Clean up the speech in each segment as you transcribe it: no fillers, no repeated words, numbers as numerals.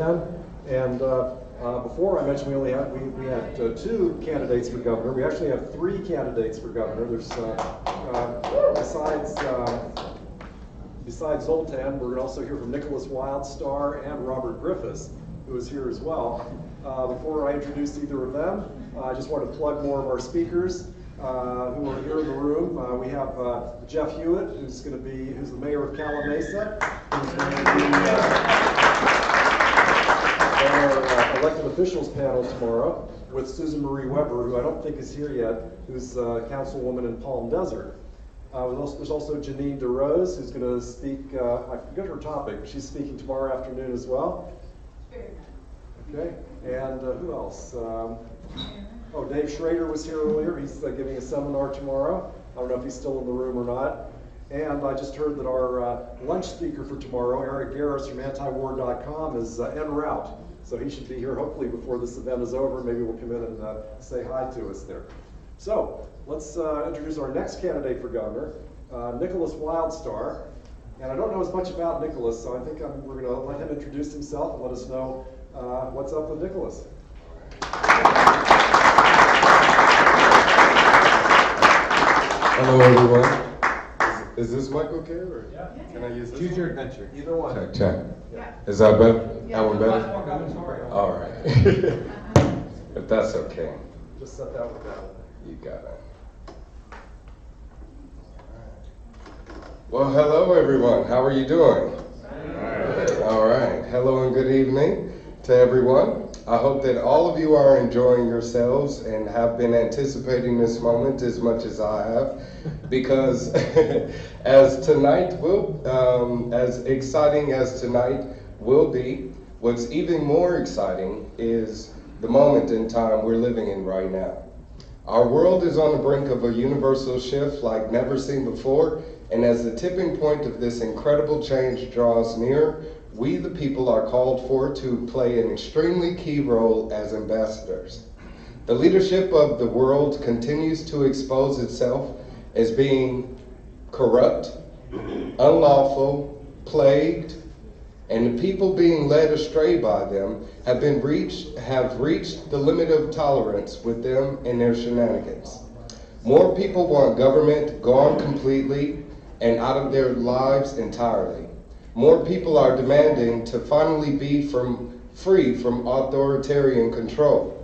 Zoltan. And before I mentioned we had 2 candidates for governor. We actually have 3 candidates for governor. There's besides Zoltan, we're going to also hear from Nickolas Wildstar and Robert Griffiths, who is here as well. Before I introduce either of them, I just want to plug more of our speakers who are here in the room. We have Jeff Hewitt, who's the mayor of Cala Mesa, who's going to be on our elected officials panel tomorrow with Susan Marie Weber, who I don't think is here yet, who's councilwoman in Palm Desert. There's also Janine DeRose, who's going to speak, I forget her topic, but she's speaking tomorrow afternoon as well. Okay, and who else? Oh, Dave Schrader was here earlier. He's giving a seminar tomorrow. I don't know if he's still in the room or not. And I just heard that our lunch speaker for tomorrow, Eric Garris from antiwar.com, is en route. So he should be here hopefully before this event is over. Maybe we'll come in and say hi to us there. So let's introduce our next candidate for governor, Nickolas Wildstar. And I don't know as much about Nickolas, so I think we're going to let him introduce himself and let us know what's up with Nickolas. Hello, everyone. Is this mic okay, or can I use this? Choose your adventure. Either one. Check, check. Yeah. Is that better? Yeah, That one better? much more gubernatorial. All right. If that's okay. Just set that one down. You got it. Well, hello, everyone. How are you doing? All right. Hello and good evening to everyone. I hope that all of you are enjoying yourselves and have been anticipating this moment as much as I have, because as exciting as tonight will be, what's even more exciting is the moment in time we're living in right now. Our world is on the brink of a universal shift like never seen before, and as the tipping point of this incredible change draws near, we the people are called for to play an extremely key role as ambassadors. The leadership of the world continues to expose itself as being corrupt, unlawful, plagued, and the people being led astray by them have reached the limit of tolerance with them and their shenanigans. More people want government gone completely and out of their lives entirely. More people are demanding to finally be free from authoritarian control.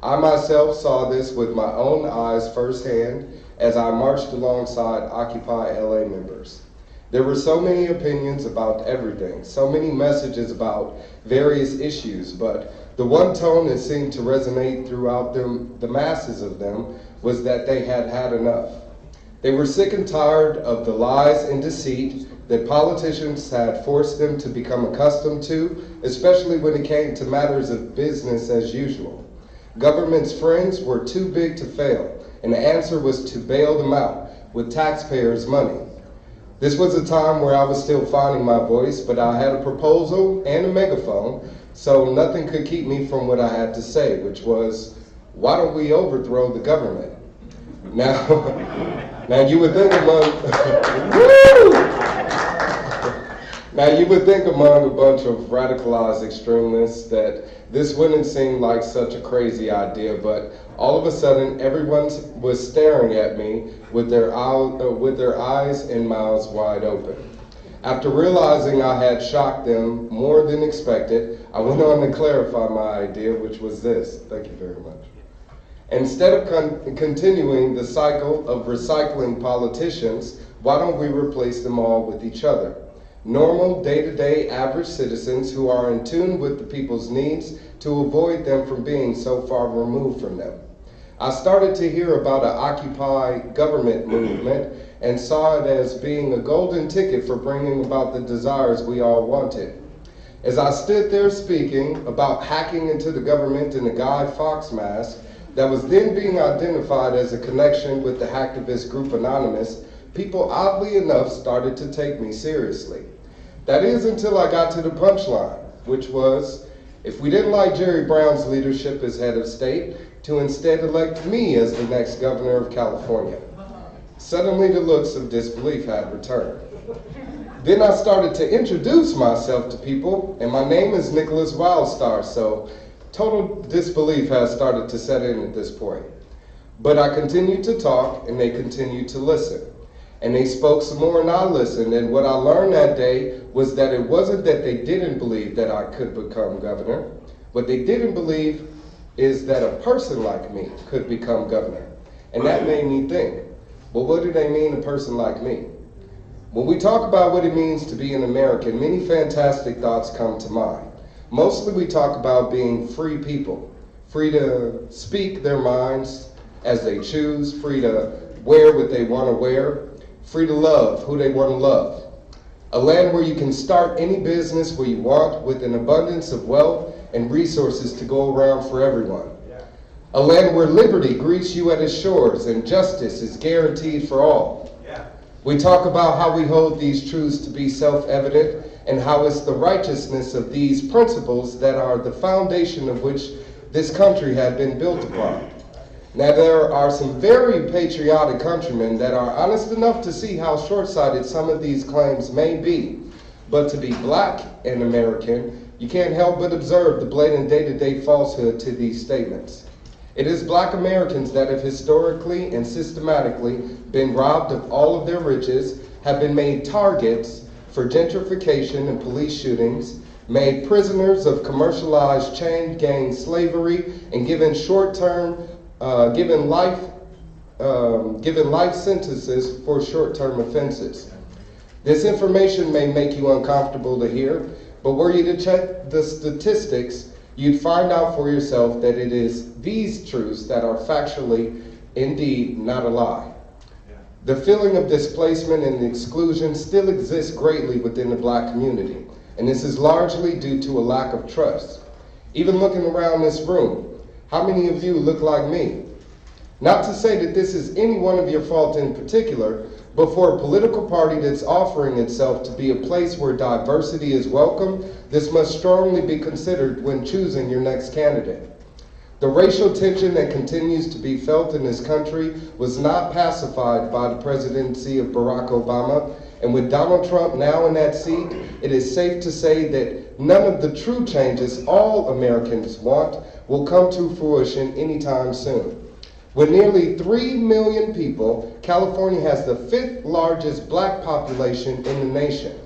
I myself saw this with my own eyes firsthand as I marched alongside Occupy LA members. There were so many opinions about everything, so many messages about various issues, but the one tone that seemed to resonate throughout the masses of them was that they had had enough. They were sick and tired of the lies and deceit that politicians had forced them to become accustomed to, especially when it came to matters of business as usual. Government's friends were too big to fail, and the answer was to bail them out with taxpayers' money. This was a time where I was still finding my voice, but I had a proposal and a megaphone, so nothing could keep me from what I had to say, which was, why don't we overthrow the government? Now you would think among a bunch of radicalized extremists that this wouldn't seem like such a crazy idea, but all of a sudden everyone was staring at me with their eyes and mouths wide open. After realizing I had shocked them more than expected, I went on to clarify my idea, which was this. Thank you very much. Instead of continuing the cycle of recycling politicians, why don't we replace them all with each other? Normal, day-to-day, average citizens who are in tune with the people's needs to avoid them from being so far removed from them. I started to hear about an Occupy government movement and saw it as being a golden ticket for bringing about the desires we all wanted. As I stood there speaking about hacking into the government in a Guy Fawkes mask that was then being identified as a connection with the hacktivist group Anonymous, people oddly enough started to take me seriously. That is until I got to the punchline, which was, if we didn't like Jerry Brown's leadership as head of state, to instead elect me as the next governor of California. Suddenly the looks of disbelief had returned. Then I started to introduce myself to people, and my name is Nickolas Wildstar, so total disbelief has started to set in at this point. But I continued to talk, and they continued to listen. And they spoke some more, and I listened, and what I learned that day was that it wasn't that they didn't believe that I could become governor. What they didn't believe is that a person like me could become governor. And that made me think, well, what do they mean, a person like me? When we talk about what it means to be an American, many fantastic thoughts come to mind. Mostly we talk about being free people, free to speak their minds as they choose, free to wear what they want to wear, free to love who they want to love. A land where you can start any business where you want with an abundance of wealth and resources to go around for everyone. A land where liberty greets you at its shores and justice is guaranteed for all. We talk about how we hold these truths to be self-evident and how it's the righteousness of these principles that are the foundation of which this country had been built upon. Now, there are some very patriotic countrymen that are honest enough to see how short-sighted some of these claims may be. But to be black and American, you can't help but observe the blatant day-to-day falsehood to these statements. It is black Americans that have historically and systematically been robbed of all of their riches, have been made targets for gentrification and police shootings, made prisoners of commercialized chain gang slavery, and given life sentences for short-term offenses. This information may make you uncomfortable to hear, but were you to check the statistics, you'd find out for yourself that it is these truths that are factually, indeed, not a lie. The feeling of displacement and exclusion still exists greatly within the black community, and this is largely due to a lack of trust. Even looking around this room, how many of you look like me? Not to say that this is any one of your fault in particular, but for a political party that's offering itself to be a place where diversity is welcome, this must strongly be considered when choosing your next candidate. The racial tension that continues to be felt in this country was not pacified by the presidency of Barack Obama, and with Donald Trump now in that seat, it is safe to say that none of the true changes all Americans want will come to fruition anytime soon. With nearly 3 million people, California has the 5th largest black population in the nation.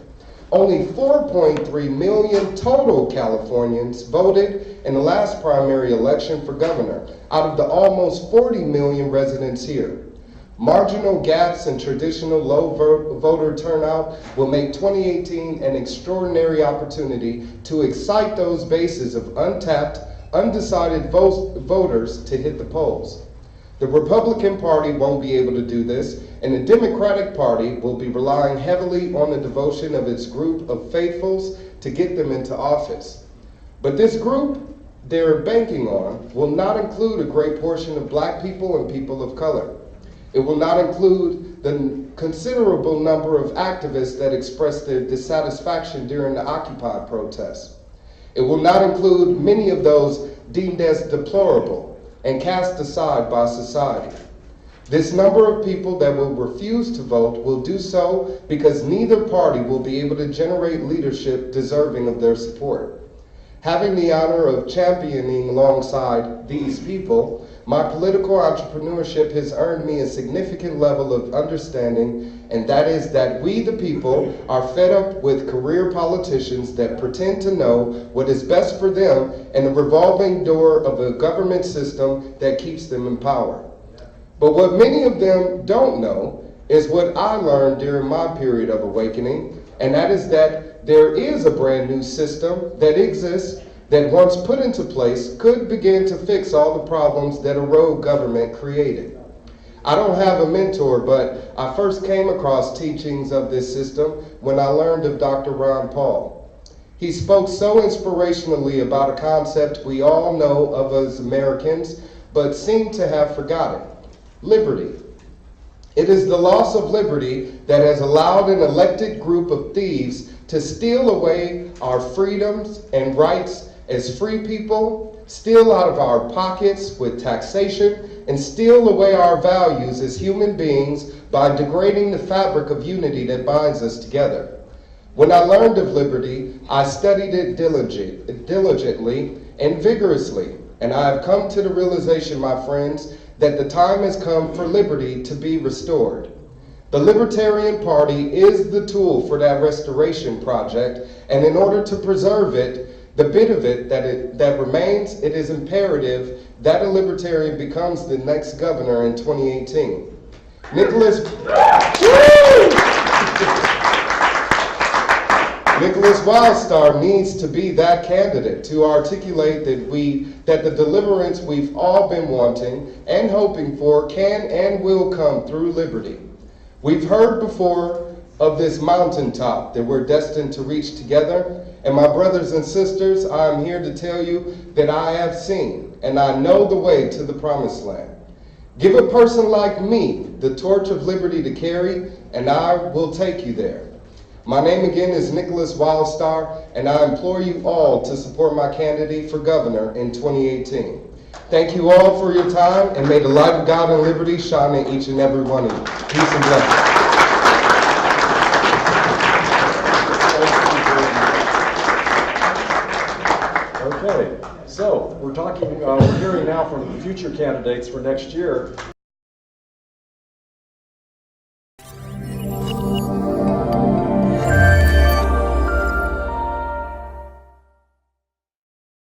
Only 4.3 million total Californians voted in the last primary election for governor, out of the almost 40 million residents here. Marginal gaps in traditional low voter turnout will make 2018 an extraordinary opportunity to excite those bases of untapped, undecided voters to hit the polls. The Republican Party won't be able to do this, and the Democratic Party will be relying heavily on the devotion of its group of faithfuls to get them into office. But this group they're banking on will not include a great portion of black people and people of color. It will not include the considerable number of activists that expressed their dissatisfaction during the Occupy protests. It will not include many of those deemed as deplorable and cast aside by society. This number of people that will refuse to vote will do so because neither party will be able to generate leadership deserving of their support. Having the honor of championing alongside these people, my political entrepreneurship has earned me a significant level of understanding, and that is that we the people are fed up with career politicians that pretend to know what is best for them and the revolving door of a government system that keeps them in power. But what many of them don't know is what I learned during my period of awakening, and that is that there is a brand new system that exists that once put into place could begin to fix all the problems that a rogue government created. I don't have a mentor, but I first came across teachings of this system when I learned of Dr. Ron Paul. He spoke so inspirationally about a concept we all know of as Americans, but seem to have forgotten: liberty. It is the loss of liberty that has allowed an elected group of thieves to steal away our freedoms and rights as free people, steal out of our pockets with taxation, and steal away our values as human beings by degrading the fabric of unity that binds us together. When I learned of liberty, I studied it diligently and vigorously, and I have come to the realization, my friends, that the time has come for liberty to be restored. The Libertarian Party is the tool for that restoration project, and in order to preserve it, the bit of it that remains, it is imperative that a Libertarian becomes the next governor in 2018. Nickolas Wildstar needs to be that candidate to articulate that the deliverance we've all been wanting and hoping for can and will come through liberty. We've heard before of this mountaintop that we're destined to reach together, and my brothers and sisters, I am here to tell you that I have seen and I know the way to the promised land. Give a person like me the torch of liberty to carry, and I will take you there. My name again is Nickolas Wildstar, and I implore you all to support my candidate for governor in 2018. Thank you all for your time, and may the light of God and liberty shine in each and every one of you. Peace and blessings. Okay, so we're hearing now from the future candidates for next year.